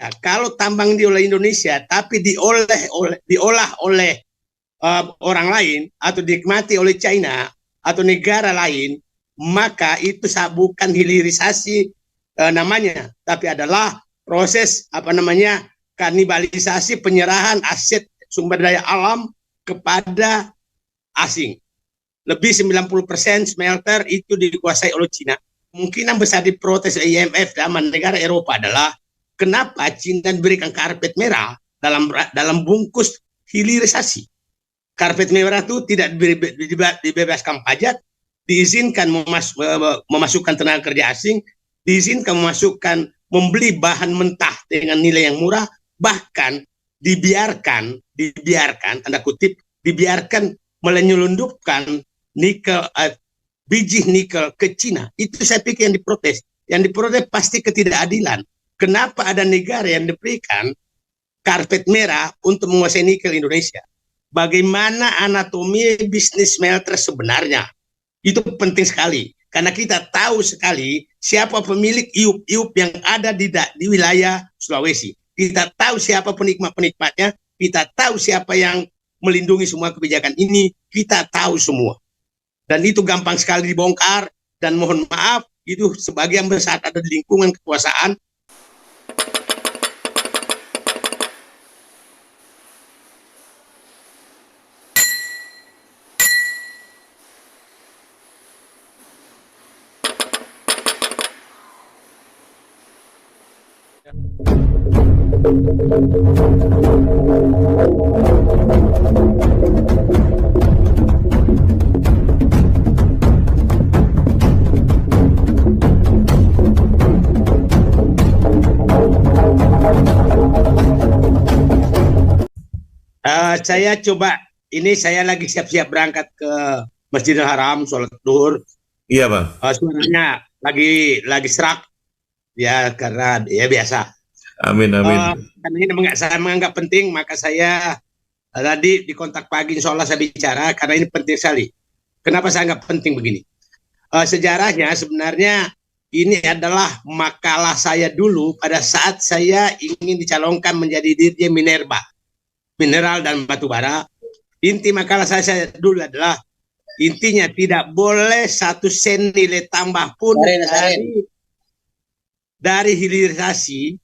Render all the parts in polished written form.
Indonesia, kalau tambang diolah Indonesia tapi diolah oleh orang lain atau dinikmati oleh China atau negara lain, maka itu bukan hilirisasi namanya, tapi adalah proses kanibalisasi penyerahan aset sumber daya alam kepada asing. Lebih 90% smelter itu dikuasai oleh China. Kemungkinan besar diprotes IMF dan negara Eropa adalah kenapa China diberikan karpet merah dalam bungkus hilirisasi. Karpet merah itu tidak dibebaskan pajak, diizinkan memasukkan tenaga kerja asing, diizinkan membeli bahan mentah dengan nilai yang murah, bahkan dibiarkan tanda kutip menyelundupkan biji nikel ke Cina. Itu saya pikir yang diprotes. Yang diprotes pasti ketidakadilan. Kenapa ada negara yang diberikan karpet merah untuk menguasai nikel Indonesia? Bagaimana anatomi bisnis smelter sebenarnya? Itu penting sekali. Karena kita tahu sekali siapa pemilik iup yang ada di wilayah Sulawesi. Kita tahu siapa penikmat-penikmatnya. Kita tahu siapa yang melindungi semua kebijakan ini. Kita tahu semua. Dan itu gampang sekali dibongkar. Dan mohon maaf, itu sebagian besar ada di lingkungan kekuasaan. Saya coba, ini saya lagi siap-siap berangkat ke Masjidil Haram, sholat duhur. Iya, Bang. Suaranya lagi serak, ya karena ya biasa. Amin. Karena ini saya menganggap penting, maka saya tadi di kontak pagi, insya Allah saya bicara, karena ini penting sekali. Kenapa saya anggap penting begini? Sejarahnya sebenarnya ini adalah makalah saya dulu pada saat saya ingin dicalonkan menjadi Dirjen Mineral dan Batubara. Inti makalah saya dulu adalah intinya tidak boleh 1 sen nilai tambah pun dari hilirisasi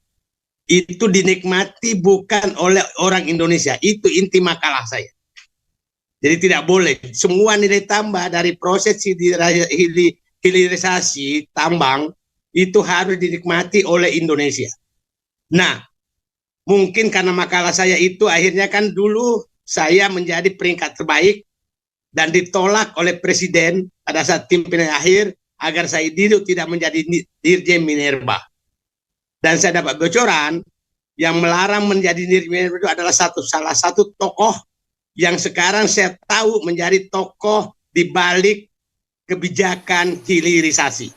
itu dinikmati bukan oleh orang Indonesia. Itu inti makalah saya. Jadi tidak boleh semua nilai tambah dari proses hilirisasi tambang itu harus dinikmati oleh Indonesia. Nah, mungkin karena makalah saya itu akhirnya kan dulu saya menjadi peringkat terbaik dan ditolak oleh Presiden pada saat tim pilihan akhir agar saya tidak menjadi Dirjen Minerba. Dan saya dapat bocoran yang melarang menjadi Dirjen Minerba itu adalah salah satu tokoh yang sekarang saya tahu menjadi tokoh di balik kebijakan hilirisasi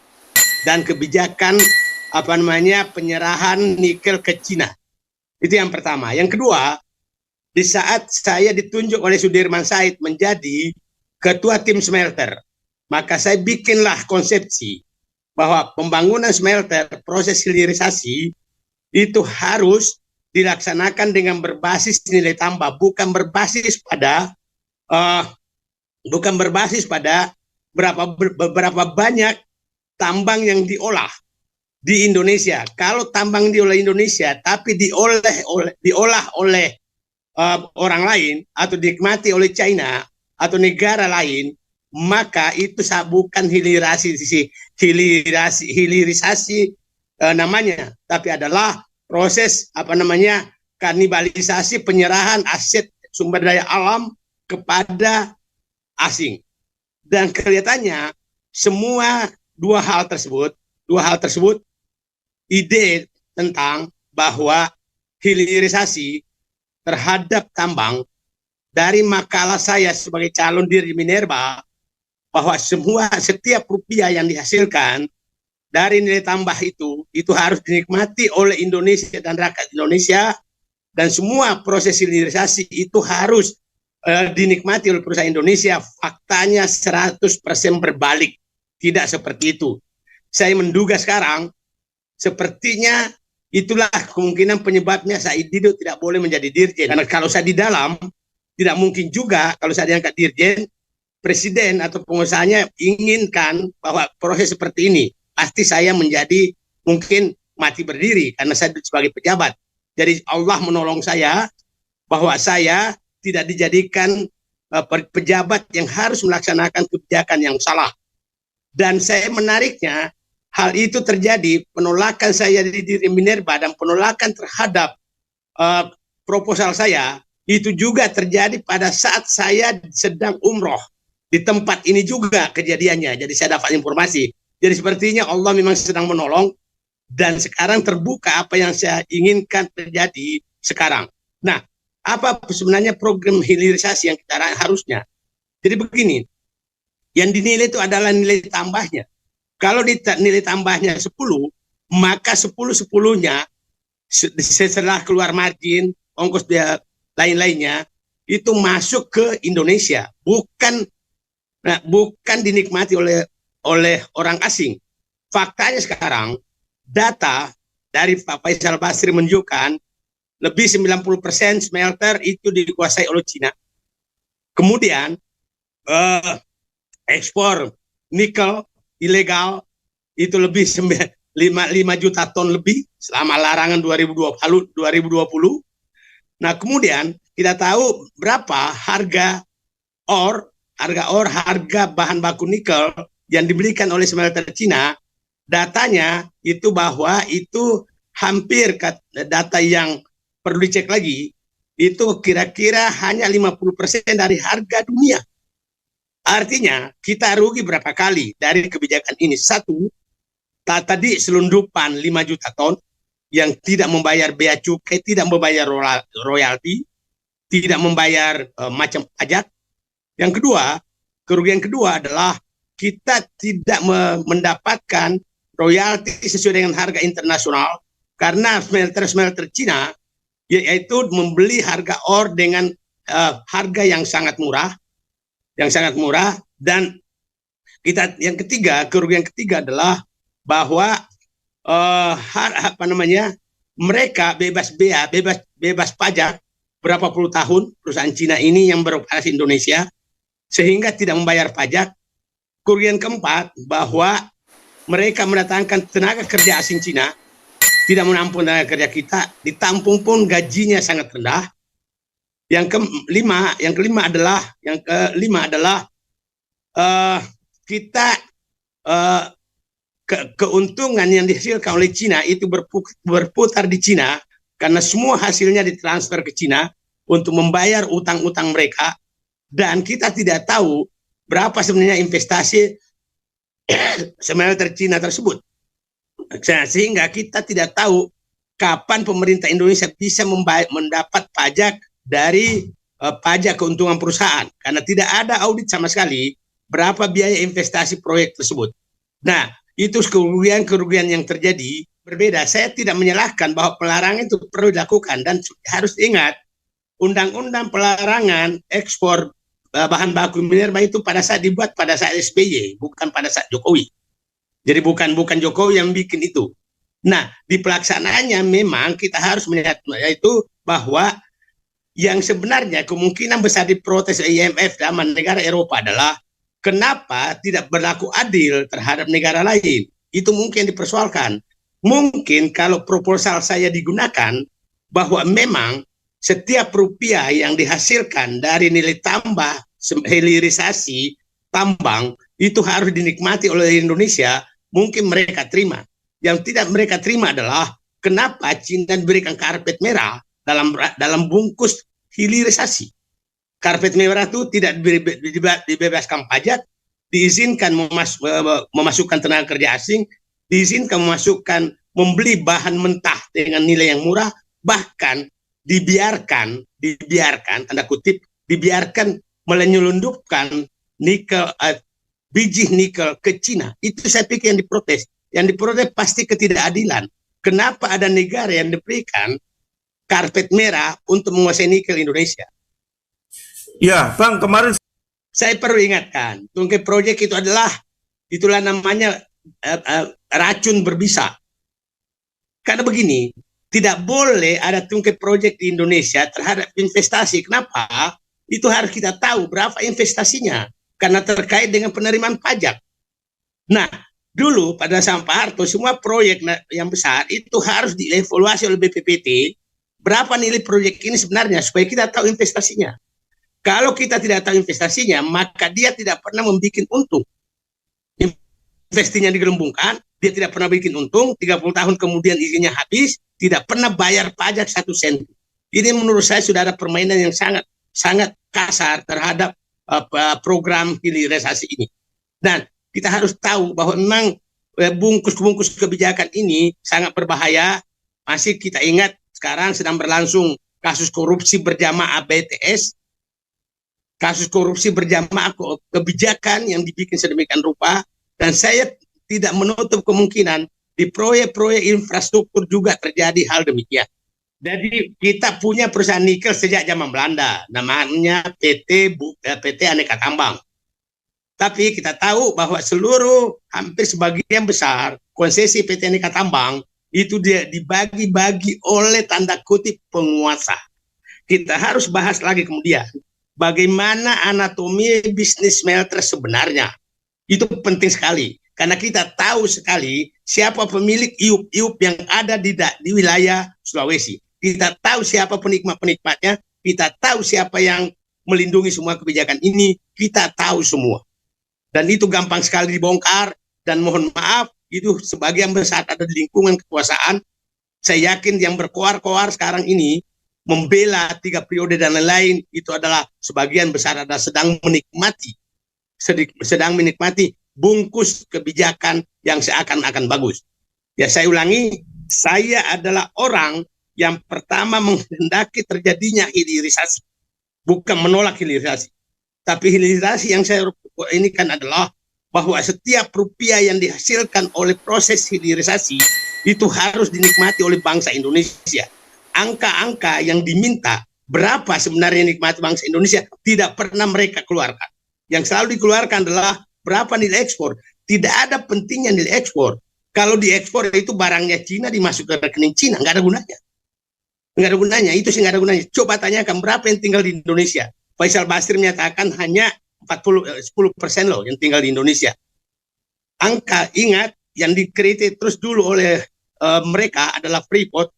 dan kebijakan penyerahan nikel ke Cina. Itu yang pertama. Yang kedua, di saat saya ditunjuk oleh Sudirman Said menjadi ketua tim smelter, maka saya bikinlah konsepsi bahwa pembangunan smelter, proses hilirisasi itu harus dilaksanakan dengan berbasis nilai tambah, bukan berbasis pada berapa banyak tambang yang diolah di Indonesia. Kalau tambang diolah Indonesia tapi diolah oleh orang lain atau dinikmati oleh China atau negara lain, maka itu bukan hilirisasi namanya, tapi adalah proses kanibalisasi penyerahan aset sumber daya alam kepada asing. Dan kelihatannya semua dua hal tersebut ide tentang bahwa hilirisasi terhadap tambang dari makalah saya sebagai calon Dirjen Minerba, bahwa setiap rupiah yang dihasilkan dari nilai tambah itu harus dinikmati oleh Indonesia dan rakyat Indonesia, dan semua proses hilirisasi itu harus dinikmati oleh perusahaan Indonesia. Faktanya 100% berbalik, tidak seperti itu. Saya menduga sekarang sepertinya itulah kemungkinan penyebabnya Said Didu tidak boleh menjadi dirjen. Karena kalau saya di dalam, tidak mungkin juga kalau saya diangkat dirjen, presiden atau pengusahanya inginkan bahwa proses seperti ini. Pasti saya menjadi mungkin mati berdiri karena saya sebagai pejabat. Jadi Allah menolong saya bahwa saya tidak dijadikan pejabat yang harus melaksanakan kebijakan yang salah. Dan saya menariknya, hal itu terjadi, penolakan saya di Minerba dan penolakan terhadap proposal saya, itu juga terjadi pada saat saya sedang umroh. Di tempat ini juga kejadiannya, jadi saya dapat informasi. Jadi sepertinya Allah memang sedang menolong, dan sekarang terbuka apa yang saya inginkan terjadi sekarang. Nah, apa sebenarnya program hilirisasi yang kita harusnya? Jadi begini, yang dinilai itu adalah nilai tambahnya. Kalau nilai tambahnya 10, maka 10-10-nya setelah keluar margin, ongkos dia lain-lainnya, itu masuk ke Indonesia, bukan dinikmati oleh orang asing. Faktanya sekarang, data dari Pak Faisal Basri menunjukkan lebih 90% smelter itu dikuasai oleh Cina. Kemudian ekspor nikel ilegal itu lebih 5 juta ton lebih selama larangan 2020. Nah, kemudian kita tahu berapa harga bahan baku nikel yang dibelikan oleh smelter Cina. Datanya itu bahwa itu hampir, data yang perlu dicek lagi, itu kira-kira hanya 50% dari harga dunia. Artinya kita rugi berapa kali dari kebijakan ini. Satu, tadi selundupan 5 juta ton yang tidak membayar bea cukai, tidak membayar royalti, tidak membayar macam pajak. Yang kedua, kerugian kedua adalah kita tidak mendapatkan royalti sesuai dengan harga internasional karena smelter Cina yaitu membeli harga ore dengan harga yang sangat murah, dan kerugian ketiga adalah bahwa mereka bebas pajak berapa puluh tahun perusahaan Cina ini yang beroperasi Indonesia sehingga tidak membayar pajak. Kerugian keempat bahwa mereka mendatangkan tenaga kerja asing Cina, tidak menampung tenaga kerja kita, ditampung pun gajinya sangat rendah. Yang kelima adalah kita keuntungan yang dihasilkan oleh Cina itu berputar di Cina karena semua hasilnya ditransfer ke Cina untuk membayar utang-utang mereka, dan kita tidak tahu berapa sebenarnya investasi smelter Cina tersebut. Sehingga kita tidak tahu kapan pemerintah Indonesia bisa mendapat pajak dari pajak keuntungan perusahaan, karena tidak ada audit sama sekali berapa biaya investasi proyek tersebut. Nah, itu kerugian yang terjadi berbeda. Saya tidak menyalahkan bahwa pelarangan itu perlu dilakukan, dan harus ingat undang-undang pelarangan ekspor bahan baku minerba itu pada saat dibuat pada saat SBY, bukan pada saat Jokowi. Jadi bukan Jokowi yang bikin itu. Nah, di pelaksanaannya memang kita harus melihat yaitu bahwa yang sebenarnya kemungkinan besar diprotes IMF dan negara Eropa adalah kenapa tidak berlaku adil terhadap negara lain. Itu mungkin dipersoalkan. Mungkin kalau proposal saya digunakan bahwa memang setiap rupiah yang dihasilkan dari nilai tambah hilirisasi tambang itu harus dinikmati oleh Indonesia, mungkin mereka terima. Yang tidak mereka terima adalah kenapa Cina diberikan karpet merah dalam bungkus hilirisasi. Karpet merah itu tidak dibebaskan pajak, diizinkan memasukkan tenaga kerja asing, diizinkan membeli bahan mentah dengan nilai yang murah, bahkan dibiarkan tanda kutip menyelundupkan biji nikel ke Cina. Itu saya pikir yang diprotes pasti ketidakadilan. Kenapa ada negara yang diberikan karpet merah untuk menguasai nikel Indonesia? Ya, Bang, kemarin saya perlu ingatkan, tungkai proyek itulah namanya racun berbisa. Karena begini, Tidak boleh ada tungkai proyek di Indonesia terhadap investasi. Kenapa? Itu harus kita tahu berapa investasinya. Karena terkait dengan penerimaan pajak. Nah, dulu pada zaman Pak Harto, semua proyek yang besar itu harus dievaluasi oleh BPPT. Berapa nilai proyek ini sebenarnya, supaya kita tahu investasinya. Kalau kita tidak tahu investasinya, maka dia tidak pernah membuat untung. Investinya digelembungkan, dia tidak pernah bikin untung, 30 tahun kemudian izinnya habis, tidak pernah bayar pajak 1 sen. Ini menurut saya sudah ada permainan yang sangat kasar terhadap program hilirisasi ini. Dan kita harus tahu bahwa memang bungkus-bungkus kebijakan ini sangat berbahaya. Masih kita ingat sekarang sedang berlangsung kasus korupsi berjamaah BTS, kasus korupsi berjamaah kebijakan yang dibikin sedemikian rupa. Dan saya tidak menutup kemungkinan di proyek-proyek infrastruktur juga terjadi hal demikian. Jadi kita punya perusahaan nikel sejak zaman Belanda, namanya PT Aneka Tambang. Tapi kita tahu bahwa hampir sebagian besar konsesi PT Aneka Tambang itu dia dibagi-bagi oleh tanda kutip penguasa. Kita harus bahas lagi kemudian bagaimana anatomi bisnis smelter sebenarnya. Itu penting sekali, karena kita tahu sekali siapa pemilik iup-iup yang ada di wilayah Sulawesi. Kita tahu siapa penikmat-penikmatnya, kita tahu siapa yang melindungi semua kebijakan ini, kita tahu semua. Dan itu gampang sekali dibongkar, dan mohon maaf, itu sebagian besar ada di lingkungan kekuasaan. Saya yakin yang berkoar-koar sekarang ini, membela 3 periode dan lain-lain, itu adalah sebagian besar ada sedang menikmati bungkus kebijakan yang seakan-akan bagus. Ya, saya ulangi, saya adalah orang yang pertama menghendaki terjadinya hilirisasi, bukan menolak hilirisasi. Tapi hilirisasi yang saya ini kan adalah bahwa setiap rupiah yang dihasilkan oleh proses hilirisasi itu harus dinikmati oleh bangsa Indonesia. Angka-angka yang diminta berapa sebenarnya nikmati bangsa Indonesia tidak pernah mereka keluarkan. Yang selalu dikeluarkan adalah berapa nilai ekspor. Tidak ada pentingnya nilai ekspor. Kalau diekspor itu barangnya Cina dimasuk ke rekening Cina, nggak ada gunanya. Nggak ada gunanya, itu sih nggak ada gunanya. Coba tanyakan berapa yang tinggal di Indonesia. Faisal Basri menyatakan hanya 10% loh yang tinggal di Indonesia. Angka, ingat, yang dikritik terus dulu oleh mereka adalah Freeport.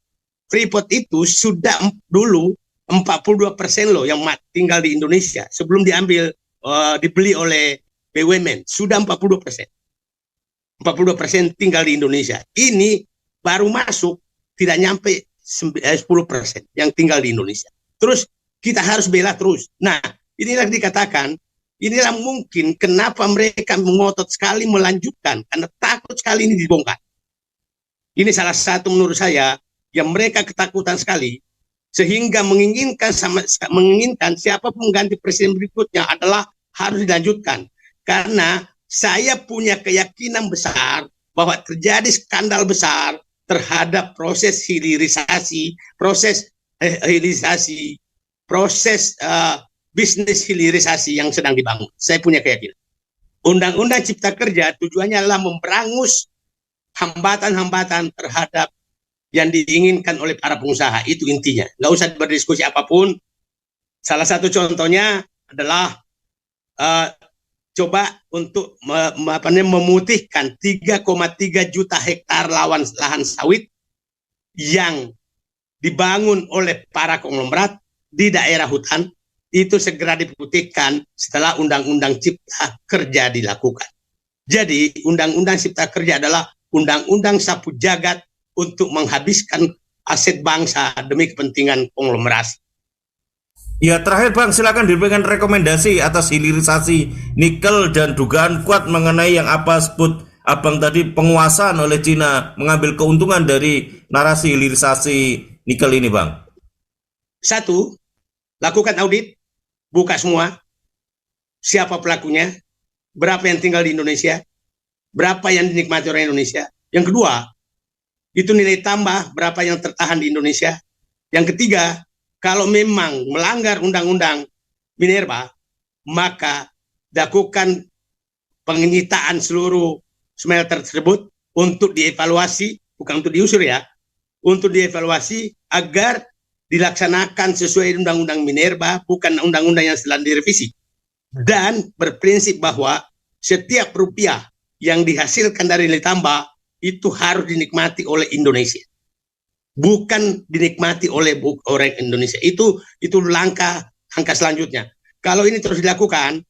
Freeport itu sudah dulu 42% loh yang tinggal di Indonesia sebelum diambil dibeli oleh BUMN, sudah 42%. 42% tinggal di Indonesia. Ini baru masuk tidak nyampe 10% yang tinggal di Indonesia. Terus kita harus bela terus. Nah, inilah dikatakan, inilah mungkin kenapa mereka mengotot sekali melanjutkan, karena takut sekali ini dibongkar. Ini salah satu menurut saya yang mereka ketakutan sekali, sehingga menginginkan siapapun ganti presiden berikutnya adalah harus dilanjutkan. Karena saya punya keyakinan besar bahwa terjadi skandal besar terhadap proses hilirisasi, bisnis hilirisasi yang sedang dibangun. Saya punya keyakinan. Undang-undang Cipta Kerja tujuannya adalah memberangus hambatan-hambatan terhadap yang diinginkan oleh para pengusaha. Itu intinya. Nggak usah berdiskusi apapun. Salah satu contohnya adalah coba untuk memutihkan 3,3 juta hektar lahan sawit yang dibangun oleh para konglomerat di daerah hutan, itu segera diputihkan setelah Undang-Undang Cipta Kerja dilakukan. Jadi Undang-Undang Cipta Kerja adalah undang-undang sapu jagat untuk menghabiskan aset bangsa demi kepentingan konglomerasi. Ya, terakhir Bang, silakan diberikan rekomendasi atas hilirisasi nikel dan dugaan kuat mengenai yang apa sebut Abang tadi, penguasaan oleh Cina mengambil keuntungan dari narasi hilirisasi nikel ini, Bang. 1, lakukan audit, buka semua, siapa pelakunya, berapa yang tinggal di Indonesia, berapa yang dinikmati orang Indonesia. Yang kedua, itu nilai tambah berapa yang tertahan di Indonesia. Yang ketiga, kalau memang melanggar undang-undang minerba, maka lakukan penyitaan seluruh smelter tersebut untuk dievaluasi, bukan untuk diusir ya, untuk dievaluasi agar dilaksanakan sesuai Undang-Undang Minerba, bukan undang-undang yang sedang direvisi. Dan berprinsip bahwa setiap rupiah yang dihasilkan dari nilai tambah itu harus dinikmati oleh Indonesia, bukan dinikmati oleh orang Indonesia. Itu langkah selanjutnya. Kalau ini terus dilakukan,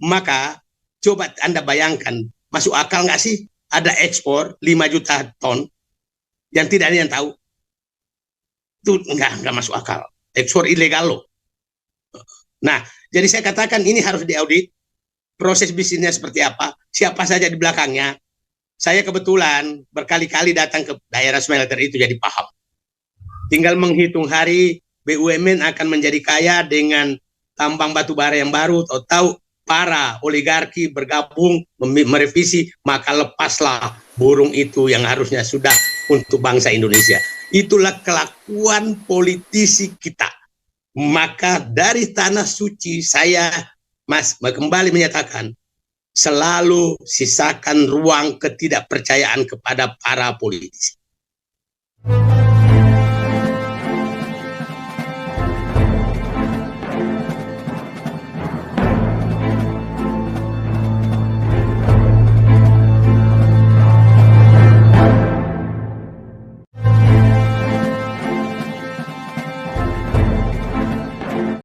maka coba Anda bayangkan, masuk akal nggak sih ada ekspor 5 juta ton yang tidak ada yang tahu? Itu nggak masuk akal. Ekspor ilegal loh. Nah, jadi saya katakan ini harus diaudit, proses bisnisnya seperti apa, siapa saja di belakangnya. Saya kebetulan berkali-kali datang ke daerah smelter itu, jadi paham. Tinggal menghitung hari BUMN akan menjadi kaya dengan tambang batu bara yang baru, tahu para oligarki bergabung merevisi, maka lepaslah burung itu yang harusnya sudah untuk bangsa Indonesia. Itulah kelakuan politisi kita. Maka dari tanah suci saya kembali menyatakan, selalu sisakan ruang ketidakpercayaan kepada para politisi.